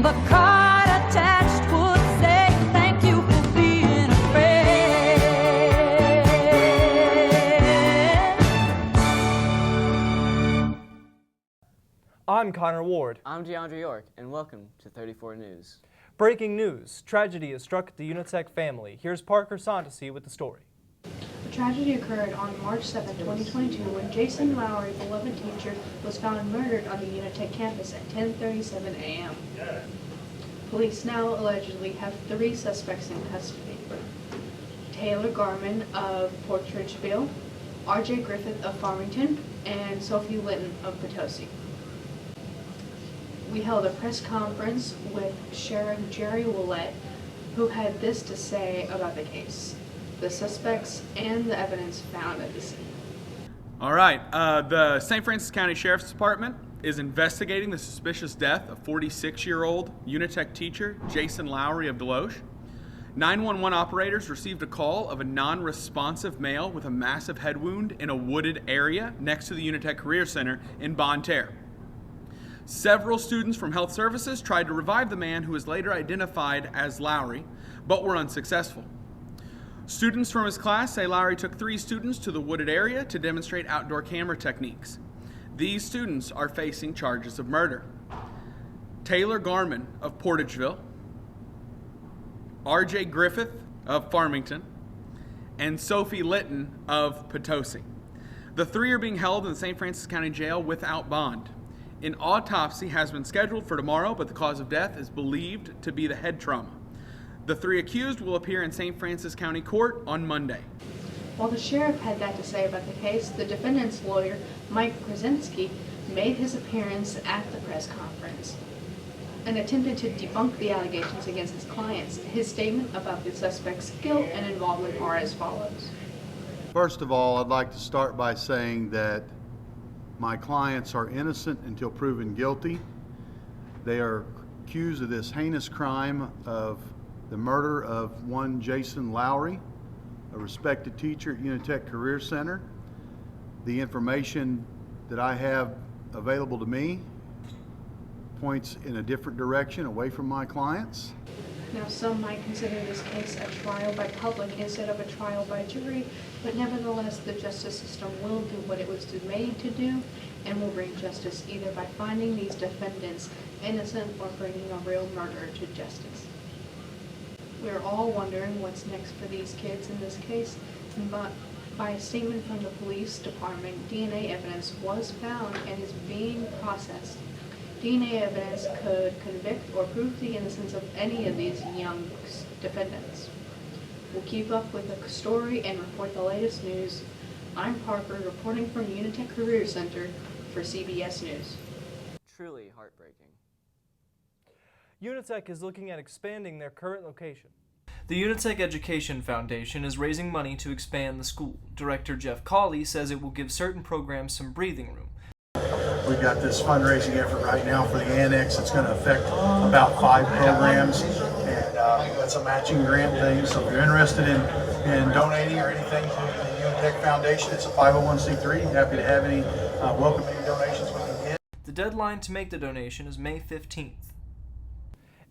The card attached would say, thank you for being a friend. I'm Connor Ward. I'm Diondre York, and welcome to 34 News. Breaking news. Tragedy has struck the UniTec family. Here's Parker Sansoucie with the story. The tragedy occurred on March 7, 2022, when Jason Lowry, beloved teacher, was found murdered on the UniTec campus at 10:37 a.m. Police now allegedly have 3 suspects in custody. Taylor Garman of Portridgeville, R.J. Griffith of Farmington, and Sophie Litton of Potosi. We held a press conference with Sheriff Jerry Wyatt, who had this to say about the case, the suspects, and the evidence found at the scene. All right, the St. Francis County Sheriff's Department is investigating the suspicious death of 46-year-old UniTec teacher Jason Lowry of Deloche. 911 operators received a call of a non-responsive male with a massive head wound in a wooded area next to the UniTec Career Center in Bonne Terre. Several students from health services tried to revive the man, who was later identified as Lowry, but were unsuccessful. Students from his class say Lowry took 3 students to the wooded area to demonstrate outdoor camera techniques. These students are facing charges of murder. Taylor Garman of Portageville, R.J. Griffith of Farmington, and Sophie Litton of Potosi. The 3 are being held in the St. Francis County Jail without bond. An autopsy has been scheduled for tomorrow, but the cause of death is believed to be the head trauma. The 3 accused will appear in St. Francis County Court on Monday. While the sheriff had that to say about the case, the defendant's lawyer, Mike Krasinski, made his appearance at the press conference and attempted to debunk the allegations against his clients. His statement about the suspect's guilt and involvement are as follows. First of all, I'd like to start by saying that my clients are innocent until proven guilty. They are accused of this heinous crime of the murder of one Jason Lowry, a respected teacher at UniTec Career Center. The information that I have available to me points in a different direction, away from my clients. Now, some might consider this case a trial by public instead of a trial by jury, but nevertheless, the justice system will do what it was made to do and will bring justice either by finding these defendants innocent or bringing a real murderer to justice. We're all wondering what's next for these kids in this case, and by a statement from the police department, DNA evidence was found and is being processed. DNA evidence could convict or prove the innocence of any of these young defendants. We'll keep up with the story and report the latest news. I'm Parker, reporting from UniTec Career Center for CBS News. Truly heartbreaking. UniTec is looking at expanding their current location. The UniTec Education Foundation is raising money to expand the school. Director Jeff Cauley says it will give certain programs some breathing room. We've got this fundraising effort right now for the annex. It's going to affect about 5 programs, and it's a matching grant thing. So if you're interested in donating or anything to the UniTec Foundation, it's a 501c3. Happy to have any welcome any donations we can get. The deadline to make the donation is May 15th.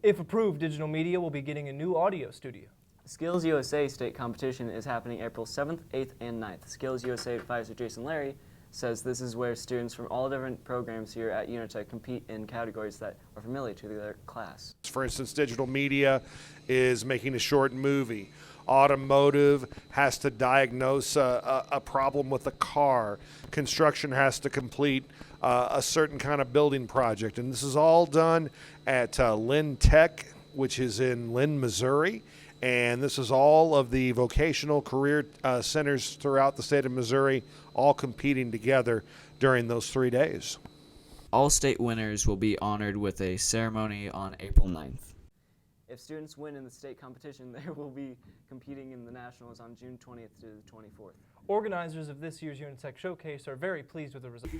If approved, Digital Media will be getting a new audio studio. Skills USA state competition is happening April 7th, 8th, and 9th. Skills USA advisor Jason Larry says this is where students from all different programs here at UniTec compete in categories that are familiar to their class. For instance, Digital Media is making a short movie. Automotive has to diagnose a problem with a car. Construction has to complete a certain kind of building project. And this is all done at Lynn Tech, which is in Lynn, Missouri. And this is all of the vocational career centers throughout the state of Missouri, all competing together during those 3 days. All state winners will be honored with a ceremony on April 9th. If students win in the state competition, they will be competing in the nationals on June 20th to the 24th. Organizers of this year's UniTec Showcase are very pleased with the results.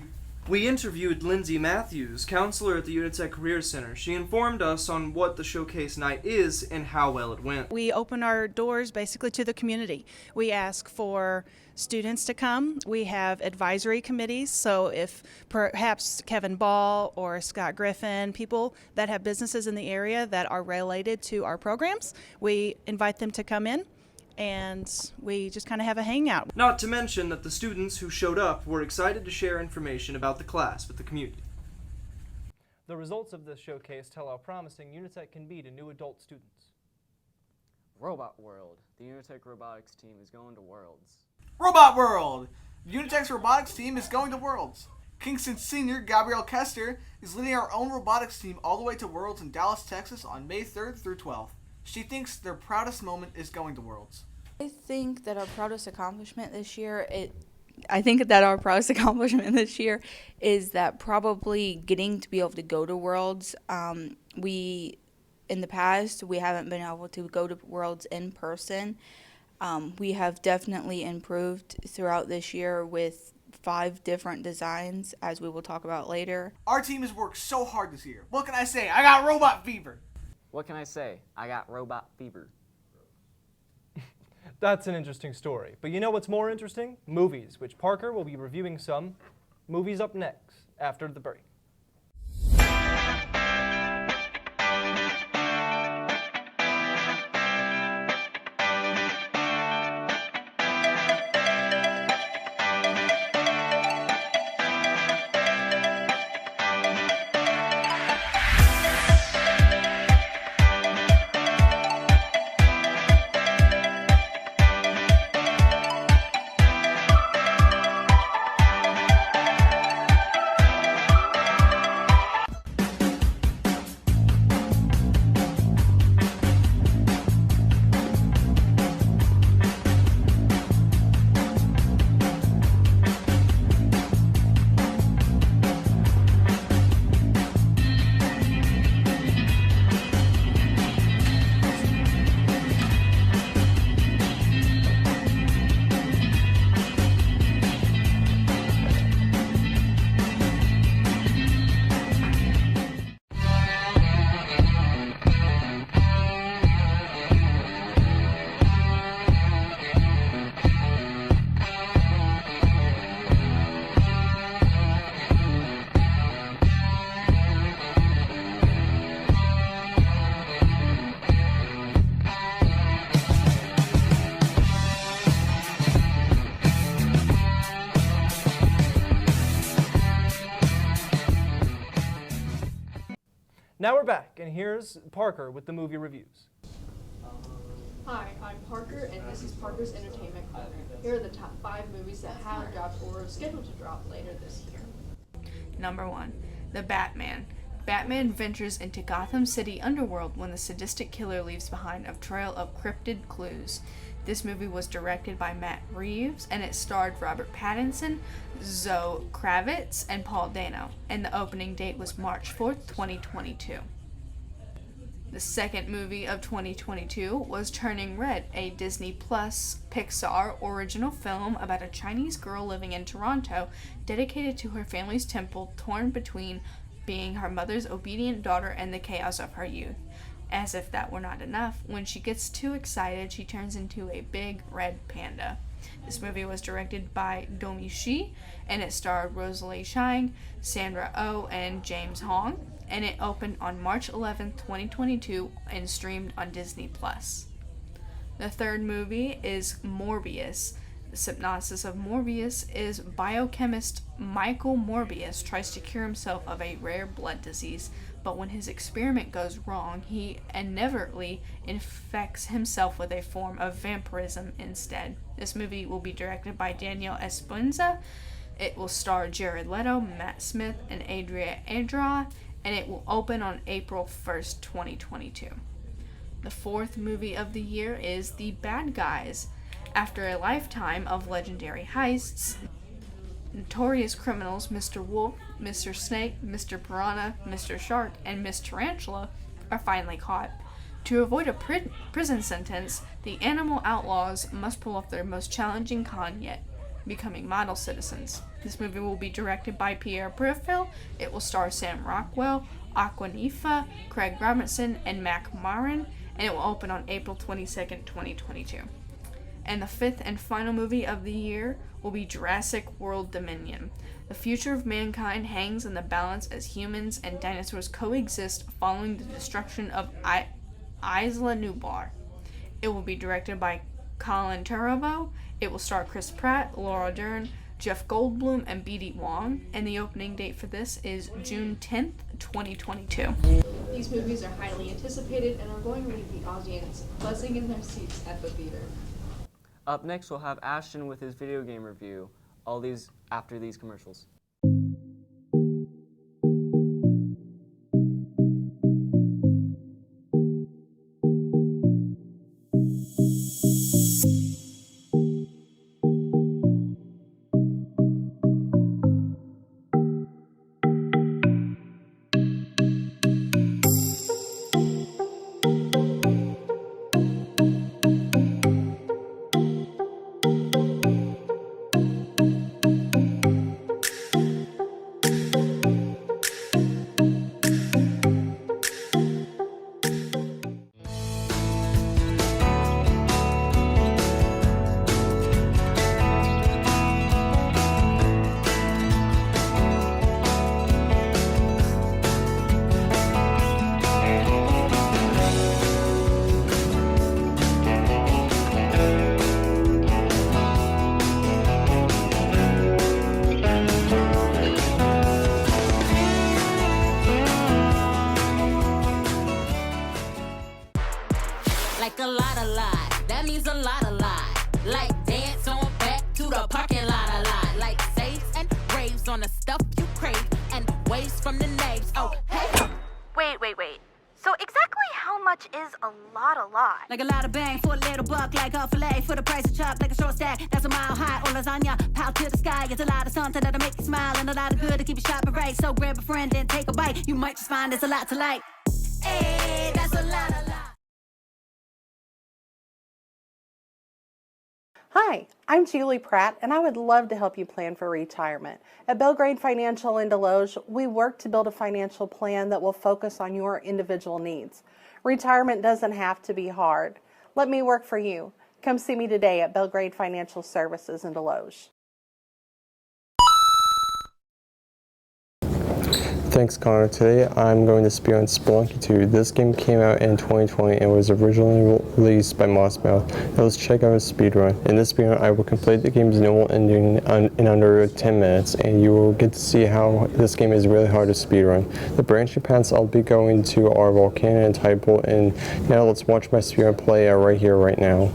We interviewed Lindsay Matthews, counselor at the UniTec Career Center. She informed us on what the showcase night is and how well it went. We open our doors basically to the community. We ask for students to come. We have advisory committees, so if perhaps Kevin Ball or Scott Griffin, people that have businesses in the area that are related to our programs, we invite them to come in, and we just kind of have a hangout. Not to mention that the students who showed up were excited to share information about the class with the community. The results of this showcase tell how promising UniTec can be to new adult students. Robot World. The UniTec robotics team is going to Worlds. Robot World! UniTec's robotics team is going to Worlds. Kingston senior Gabrielle Kester is leading our own robotics team all the way to Worlds in Dallas, Texas on May 3rd through 12th. She thinks their proudest moment is going to Worlds. I think that our proudest accomplishment this year is that probably getting to be able to go to Worlds. In the past, we haven't been able to go to Worlds in person. We have definitely improved throughout this year with 5 different designs, as we will talk about later. Our team has worked so hard this year. What can I say? I got robot fever. What can I say? I got robot fever. That's an interesting story. But you know what's more interesting? Movies, which Parker will be reviewing some movies up next after the break. Now we're back, and here's Parker with the movie reviews. Hi, I'm Parker, and this is Parker's Entertainment Corner. Here are the top 5 movies that have dropped or are scheduled to drop later this year. Number 1, The Batman. Batman ventures into Gotham City underworld when the sadistic killer leaves behind a trail of cryptid clues. This movie was directed by Matt Reeves, and it starred Robert Pattinson, Zoe Kravitz, and Paul Dano, and the opening date was March 4th, 2022. The second movie of 2022 was Turning Red, a Disney Plus Pixar original film about a Chinese girl living in Toronto, dedicated to her family's temple, torn between being her mother's obedient daughter and the chaos of her youth. As if that were not enough, when she gets too excited, she turns into a big red panda. This movie was directed by Domi Shi, and it starred Rosalie Shine, Sandra Oh, and James Hong, and it opened on March 11, 2022, and streamed on Disney+. The third movie is Morbius. The synopsis of Morbius is biochemist Michael Morbius tries to cure himself of a rare blood disease, but when his experiment goes wrong, he inevitably infects himself with a form of vampirism instead. This movie will be directed by Daniel Esponza. It will star Jared Leto, Matt Smith, and Adria Adra, and it will open on April 1st, 2022. The fourth movie of the year is The Bad Guys. After a lifetime of legendary heists, notorious criminals Mr. Wolf, Mr. Snake, Mr. Piranha, Mr. Shark, and Miss Tarantula are finally caught. To avoid a prison sentence, the animal outlaws must pull off their most challenging con yet. becoming model citizens. This movie will be directed by Pierre Briffill. It will star Sam Rockwell, Aquanifa, Craig Robinson, and Mac Maron, and it will open on April 22nd, 2022. And the fifth and final movie of the year will be Jurassic World Dominion. The future of mankind hangs in the balance as humans and dinosaurs coexist following the destruction of Isla Nublar. It will be directed by Colin Trevorrow. It will star Chris Pratt, Laura Dern, Jeff Goldblum, and B.D. Wong, and the opening date for this is June 10th, 2022. These movies are highly anticipated and are going to leave the audience buzzing in their seats at the theater. Up next, we'll have Ashton with his video game review. All these after these commercials. Like a lot, that means a lot. Like dance on back to the parking lot, like saves and raves on the stuff you crave and waves from the names. Oh, hey. Wait. So exactly how much is a lot? Like a lot of bang for a little buck, like a fillet for the price of chop, like a short stack. That's a mile high or lasagna, piled to the sky. It's a lot of something that'll make you smile and a lot of good to keep you shopping right. So grab a friend and take a bite. You might just find there's a lot to like. Hey, that's a lot. Hi, I'm Julie Pratt, and I would love to help you plan for retirement. At Belgrade Financial in Deloge, we work to build a financial plan that will focus on your individual needs. Retirement doesn't have to be hard. Let me work for you. Come see me today at Belgrade Financial Services in Deloge. Thanks, Connor. Today I'm going to speak on Spelunky 2. This game came out in 2020 and was originally released by Mossmouth. Now let's check out a speedrun. In this speedrun, I will complete the game's normal ending in under 10 minutes, and you will get to see how this game is really hard to speedrun. The branching paths I'll be going to are Volcano and Tidepool, and now let's watch my speedrun play out right here, right now.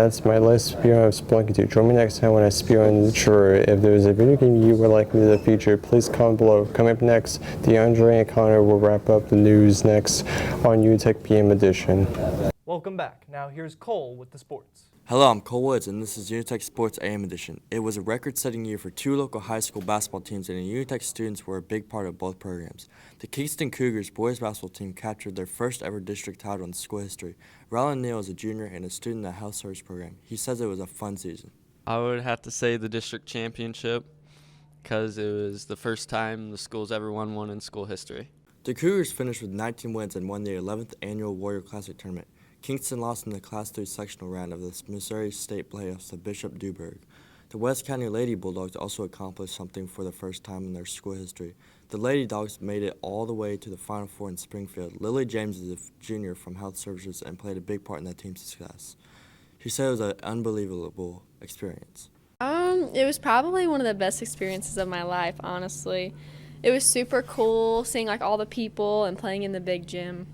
that's my last spear of Splunky 2. Join me next time when I spear on the True. If there is a video game you would like me to feature, please comment below. Coming up next, Diondre and Connor will wrap up the news next on UniTec PM Edition. Welcome back. Now here's Cole with the sports. Hello, I'm Cole Woods, and this is UniTec Sports AM Edition. It was a record-setting year for 2 local high school basketball teams, and the UniTec students were a big part of both programs. The Kingston Cougars boys basketball team captured their first ever district title in school history. Rylan Neal is a junior and a student in the health service program. He says it was a fun season. I would have to say the district championship because it was the first time the school's ever won one in school history. The Cougars finished with 19 wins and won the 11th annual Warrior Classic tournament. Kingston lost in the Class 3 sectional round of the Missouri State playoffs to Bishop Dubourg. The West County Lady Bulldogs also accomplished something for the first time in their school history. The Lady Dogs made it all the way to the Final Four in Springfield. Lily James is a junior from Health Services and played a big part in that team's success. She said it was an unbelievable experience. It was probably one of the best experiences of my life, honestly. It was super cool seeing like all the people and playing in the big gym.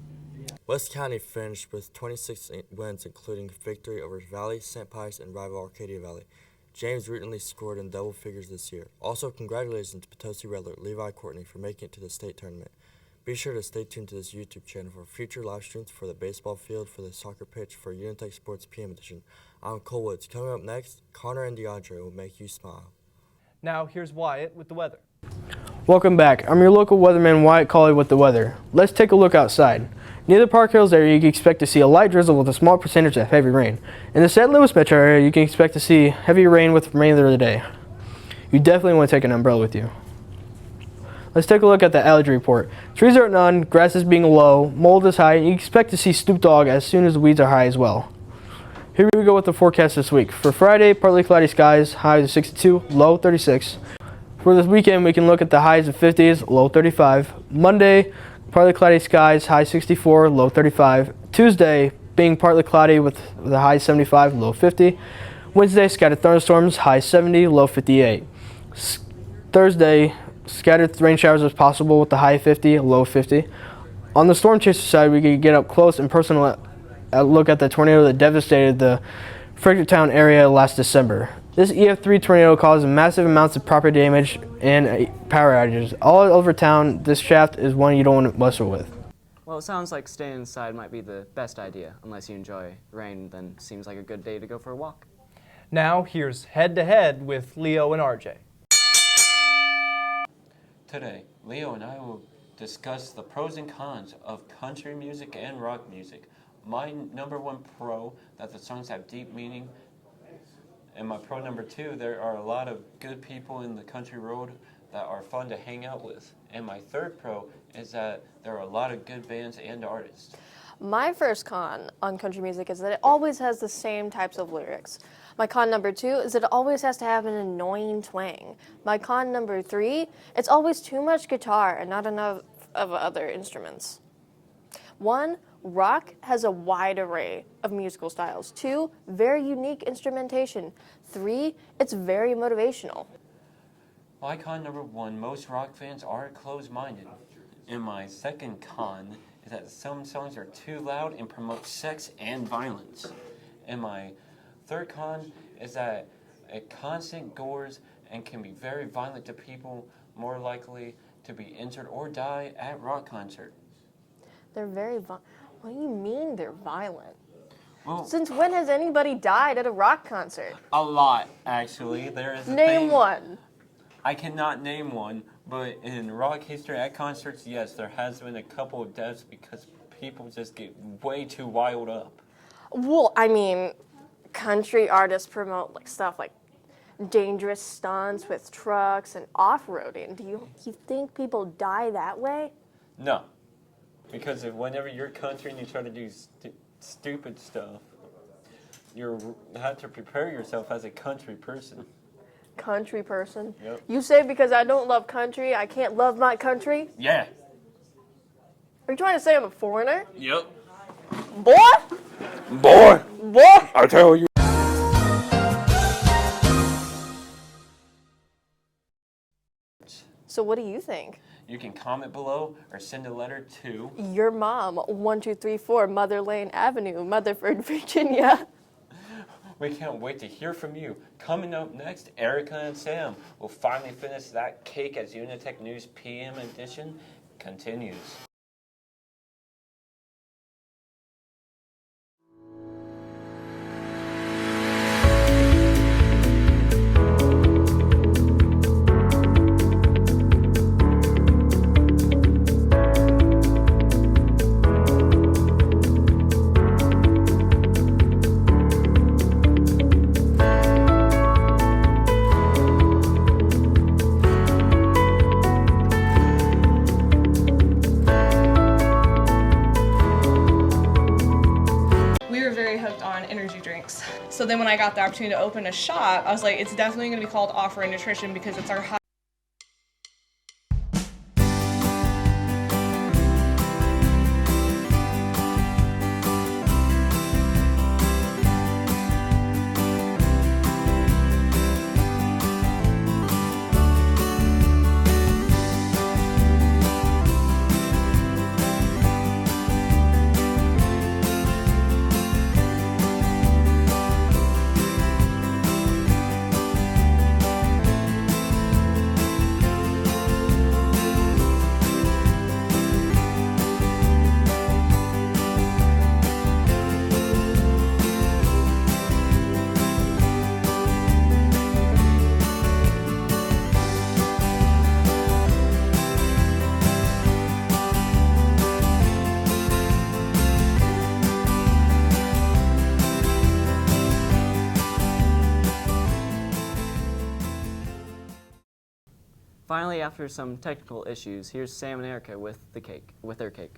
West County finished with 26 wins, including victory over Valley, St. Pius, and rival Arcadia Valley. James routinely scored in double figures this year. Also, congratulations to Potosi Redler, Levi Courtney for making it to the state tournament. Be sure to stay tuned to this YouTube channel for future live streams for the baseball field, for the soccer pitch, for UniTec Sports PM Edition. I'm Cole Woods. Coming up next, Connor and Diondre will make you smile. Now here's Wyatt with the weather. Welcome back. I'm your local weatherman, Wyatt Cauley, with the weather. Let's take a look outside. Near the Park Hills area, you can expect to see a light drizzle with a small percentage of heavy rain. In the St. Louis metro area, you can expect to see heavy rain with the remainder of the day. You definitely want to take an umbrella with you. Let's take a look at the allergy report. Trees are at none, grass is being low, mold is high, and you expect to see Snoop Dogg as soon as the weeds are high as well. Here we go with the forecast this week. For Friday, partly cloudy skies, highs of 62, low 36. For this weekend, we can look at the highs of 50s, low 35. Monday, partly cloudy skies, high 64, low 35. Tuesday, being partly cloudy with the high 75, low 50. Wednesday, scattered thunderstorms, high 70, low 58. Thursday, scattered rain showers as possible with the high 50, low 50. On the storm chaser side, we could get up close and personal look at the tornado that devastated the Fredericktown area last December. This EF3 tornado caused massive amounts of property damage and power outages. All over town, this shaft is one you don't want to wrestle with. Well, it sounds like staying inside might be the best idea. Unless you enjoy rain, then seems like a good day to go for a walk. Now here's Head to Head with Leo and RJ. Today, Leo and I will discuss the pros and cons of country music and rock music. My number one pro, that the songs have deep meaning. And my pro number two, there are a lot of good people in the country road that are fun to hang out with. And my third pro is that there are a lot of good bands and artists. My first con on country music is that it always has the same types of lyrics. My con number two is that it always has to have an annoying twang. My con number three, it's always too much guitar and not enough of other instruments. 1, rock has a wide array of musical styles. 2, very unique instrumentation. 3, it's very motivational. My con number one, most rock fans are closed-minded. And my second con is that some songs are too loud and promote sex and violence. And my third con is that it constant gores and can be very violent to people, more likely to be injured or die at rock concert. They're very What do you mean they're violent? Well, Since when has anybody died at a rock concert? a lot, actually. There is a Name thing. one. I cannot name one, but in rock history at concerts, yes, there has been a couple of deaths because people just get way too wild up. Well, I mean, country artists promote stuff like dangerous stunts with trucks and off-roading. Do you think people die that way? No, because whenever you're country and you try to do stupid stuff, you have to prepare yourself as a country person. Country person? Yep. You say because I don't love country, I can't love my country? Yeah. Are you trying to say I'm a foreigner? Yep. Boy? Boy! Boy! I tell you. So what do you think? You can comment below or send a letter to Your mom, 1234 Mother Lane Avenue, Motherford, Virginia. We can't wait to hear from you. Coming up next, Erika and Sam will finally finish that cake as UniTec News PM edition continues. So then when I got the opportunity to open a shop, I was like, it's definitely going to be called Offering Nutrition because it's our high. Finally, after some technical issues, here's Sam and Erika with their cake.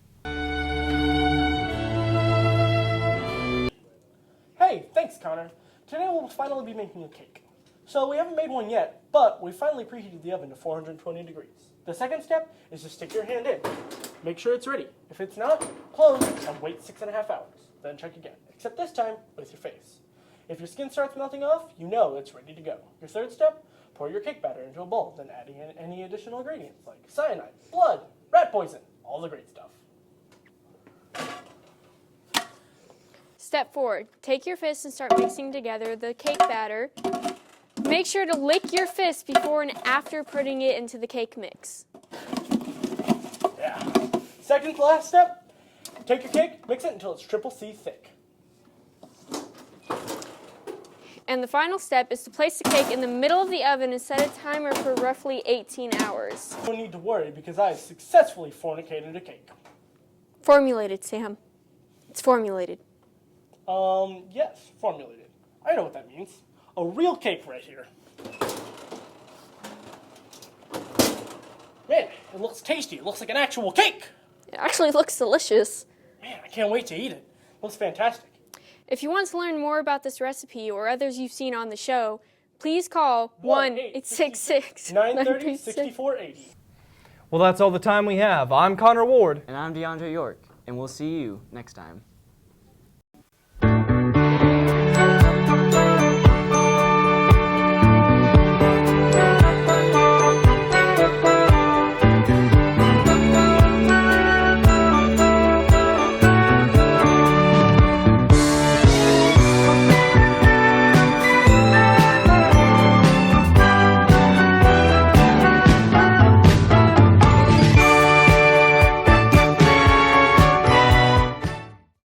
Hey, thanks, Connor. Today we'll finally be making a cake. So we haven't made one yet, but we finally preheated the oven to 420 degrees. The second step is to stick your hand in. Make sure it's ready. If it's not, close and wait 6.5 hours. Then check again, except this time with your face. If your skin starts melting off, you know it's ready to go. Your third step, pour your cake batter into a bowl, then adding in any additional ingredients like cyanide, blood, rat poison, all the great stuff. Step 4. Take your fist and start mixing together the cake batter. Make sure to lick your fist before and after putting it into the cake mix. Yeah. Second to last step, take your cake, mix it until it's triple C thick. And the final step is to place the cake in the middle of the oven and set a timer for roughly 18 hours. No need to worry because I have successfully fornicated a cake. Formulated, Sam. It's formulated. Yes, formulated. I know what that means. A real cake right here. Man, it looks tasty. It looks like an actual cake. It actually looks delicious. Man, I can't wait to eat it. It looks fantastic. If you want to learn more about this recipe or others you've seen on the show, please call 1-866-930-6480. Well, that's all the time we have. I'm Connor Ward. And I'm Diondre York. And we'll see you next time.